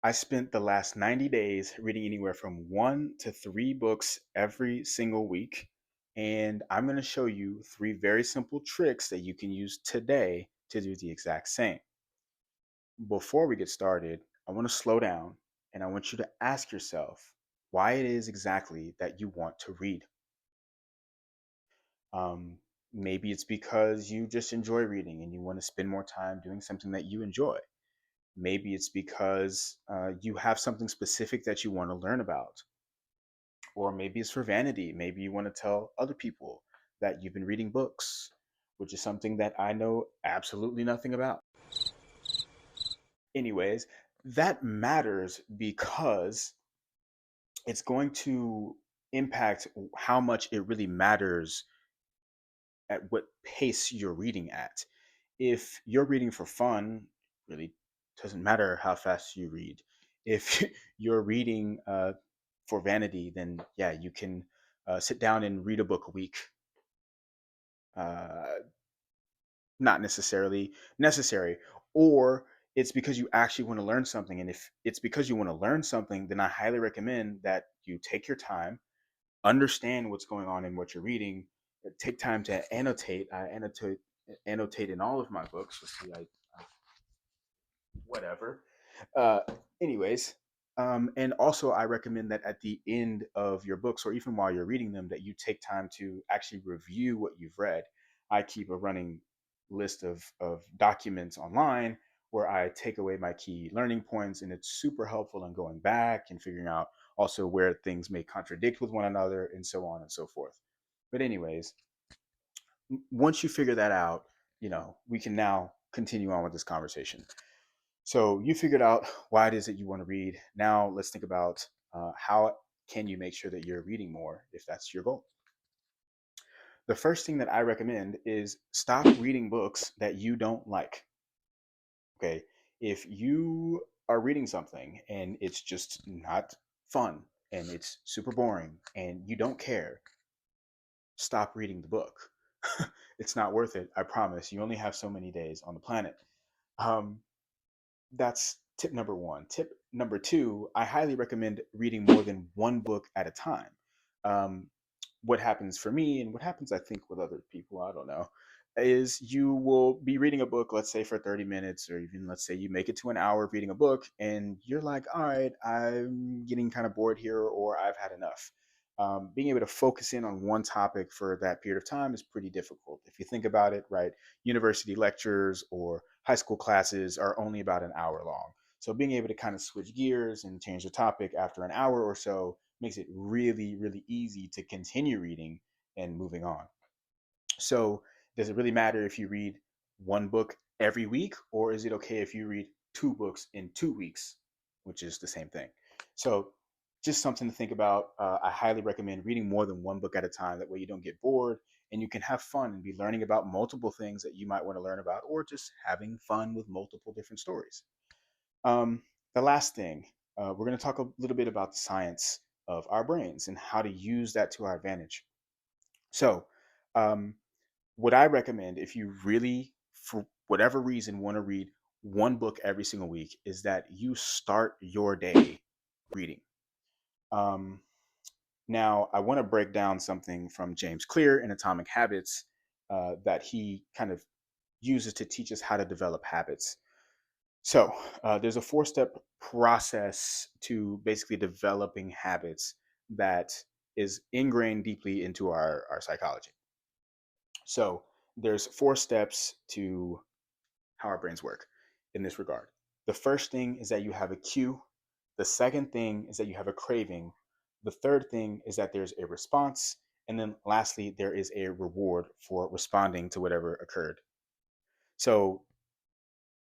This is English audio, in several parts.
I spent the last 90 days reading anywhere from 1 to 3 books every single week. And I'm going to show you 3 very simple tricks that you can use today to do the exact same. Before we get started, I want to slow down and I want you to ask yourself why it is exactly that you want to read. Um, Maybe it's because you just enjoy reading and you want to spend more time doing something that you enjoy. Maybe it's because you have something specific that you want to learn about. Or maybe it's for vanity. Maybe you want to tell other people that you've been reading books, which is something that I know absolutely nothing about. Anyways, that matters because it's going to impact how much it really matters at what pace you're reading at. If you're reading for fun, really doesn't matter how fast you read. If you're reading for vanity, then yeah, you can sit down and read a book a week. Uh, Not necessarily necessary. Or it's because you actually want to learn something. And if it's because you want to learn something, then I highly recommend that you take your time, understand what's going on in what you're reading, take time to annotate. I annotate in all of my books. Let's see, I whatever. Uh, anyways, and also I recommend that at the end of your books, or even while you're reading them, that you take time to actually review what you've read. I keep a running list of documents online where I take away my key learning points, and it's super helpful in going back and figuring out also where things may contradict with one another, and so on and so forth. But anyways, once you figure that out, we can now continue on with this conversation. So you figured out why it is that you want to read. Now let's think about how can you make sure that you're reading more if that's your goal. The first thing that I recommend is stop reading books that you don't like. Okay, if you are reading something and it's just not fun and it's super boring and you don't care, stop reading the book. It's not worth it. I promise. You only have so many days on the planet. Um, That's tip number one. Tip number two, I highly recommend reading more than one book at a time. Um, what happens for me, and what happens, I think, with other people, I don't know, is you will be reading a book, let's say for 30 minutes, or even let's say you make it to an hour of reading a book, and you're like, all right, I'm getting kind of bored here, or I've had enough. Being able to focus in on one topic for that period of time is pretty difficult. If you think about it, right? University lectures or high school classes are only about an hour long. So being able to kind of switch gears and change the topic after an hour or so makes it really, really easy to continue reading and moving on. So, does it really matter if you read one book every week, or is it okay if you read 2 books in 2 weeks, which is the same thing? So, just something to think about. I highly recommend reading more than one book at a time. That way, you don't get bored and you can have fun and be learning about multiple things that you might want to learn about, or just having fun with multiple different stories. The last thing, we're going to talk a little bit about the science of our brains and how to use that to our advantage. So, um, what I recommend if you really, for whatever reason, want to read one book every single week is that you start your day reading. Um, Now, I want to break down something from James Clear in Atomic Habits that he kind of uses to teach us how to develop habits. So, there's a 4 step process to basically developing habits that is ingrained deeply into our psychology. So, there's 4 steps to how our brains work in this regard. The first thing is that you have a cue. The second thing is that you have a craving. The third thing is that there's a response. And then lastly, there is a reward for responding to whatever occurred. So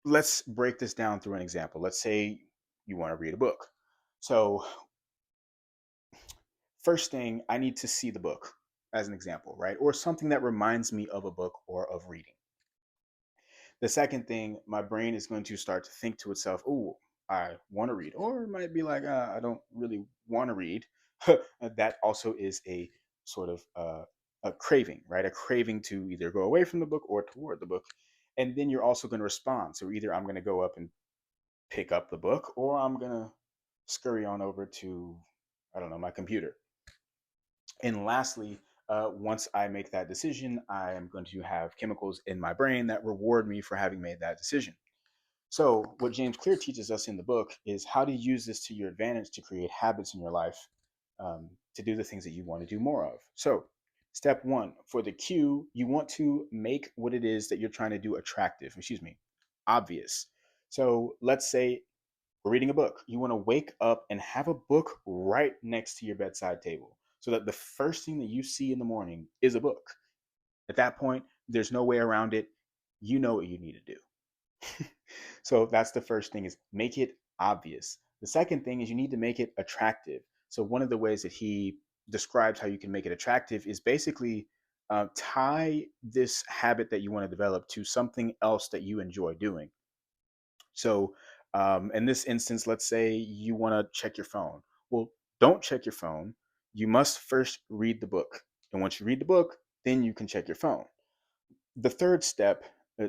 let's break this down through an example. Let's say you want to read a book. So, first thing, I need to see the book as an example, right? Or something that reminds me of a book or of reading. The second thing, my brain is going to start to think to itself, oh, I want to read. Or it might be like, I don't really want to read. That also is a sort of a craving, right? A craving to either go away from the book or toward the book. And then you're also going to respond. So either I'm going to go up and pick up the book, or I'm going to scurry on over to, I don't know, my computer. And lastly, once I make that decision, I am going to have chemicals in my brain that reward me for having made that decision. So, what James Clear teaches us in the book is how to use this to your advantage to create habits in your life, to do the things that you want to do more of. So, step one for the cue, you want to make what it is that you're trying to do attractive, obvious. So, let's say we're reading a book. You want to wake up and have a book right next to your bedside table so that the first thing that you see in the morning is a book. At that point, there's no way around it. You know what you need to do. So that's the first thing, is make it obvious. The second thing is you need to make it attractive. So one of the ways that he describes how you can make it attractive is basically tie this habit that you want to develop to something else that you enjoy doing. So, in this instance, let's say you want to check your phone. Well, don't check your phone. You must first read the book. And once you read the book, then you can check your phone. The third step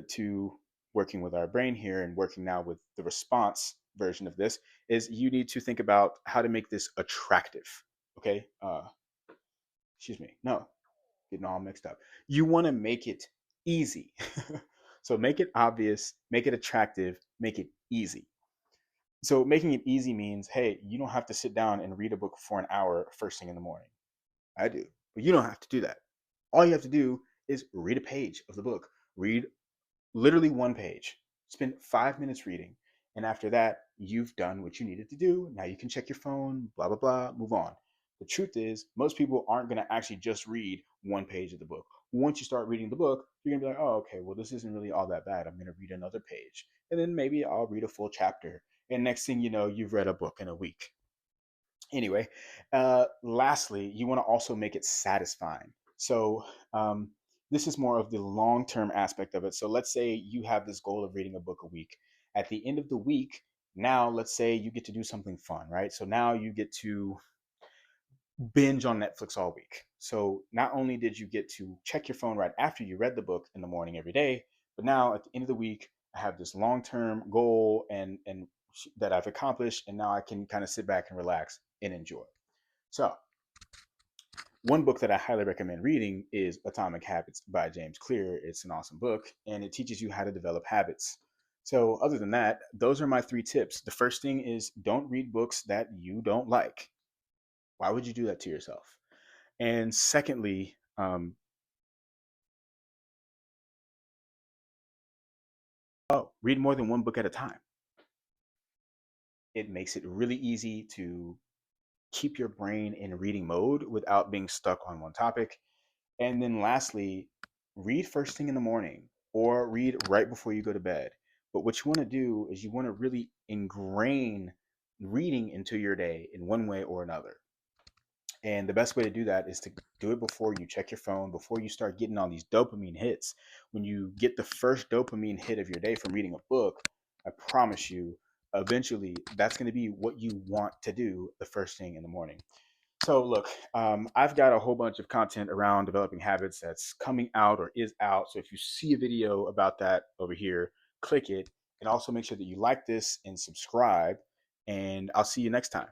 to working with our brain here and working now with the response version of this is you need to think about how to make this attractive. Okay. Excuse me. No, getting all mixed up. You want to make it easy. So make it obvious, make it attractive, make it easy. So making it easy means, hey, you don't have to sit down and read a book for an hour first thing in the morning. I do, but you don't have to do that. All you have to do is read a page of the book. Read literally one page. Spend 5 minutes reading. And after that, you've done what you needed to do. Now you can check your phone, blah, blah, blah, move on. The truth is, most people aren't going to actually just read one page of the book. Once you start reading the book, you're going to be like, oh, okay, well, this isn't really all that bad. I'm going to read another page. And then maybe I'll read a full chapter. And next thing you know, you've read a book in a week. Anyway, lastly, you want to also make it satisfying. So, this is more of the long term aspect of it. So, let's say you have this goal of reading a book a week. At the end of the week, now let's say you get to do something fun, right? So, now you get to binge on Netflix all week. So, not only did you get to check your phone right after you read the book in the morning every day, but now at the end of the week, I have this long term goal and that I've accomplished, and now I can kind of sit back and relax and enjoy. So, one book that I highly recommend reading is Atomic Habits by James Clear. It's an awesome book, and it teaches you how to develop habits. So, other than that, those are my three tips. The first thing is don't read books that you don't like. Why would you do that to yourself? And secondly, read more than one book at a time. It makes it really easy to keep your brain in reading mode without being stuck on one topic. And then lastly, read first thing in the morning or read right before you go to bed. But what you want to do is you want to really ingrain reading into your day in one way or another. And the best way to do that is to do it before you check your phone, before you start getting all these dopamine hits. When you get the first dopamine hit of your day from reading a book, I promise you, eventually that's going to be what you want to do the first thing in the morning. So, look, I've got a whole bunch of content around developing habits that's coming out or is out. So, if you see a video about that over here, click it, and also make sure that you like this and subscribe. And I'll see you next time.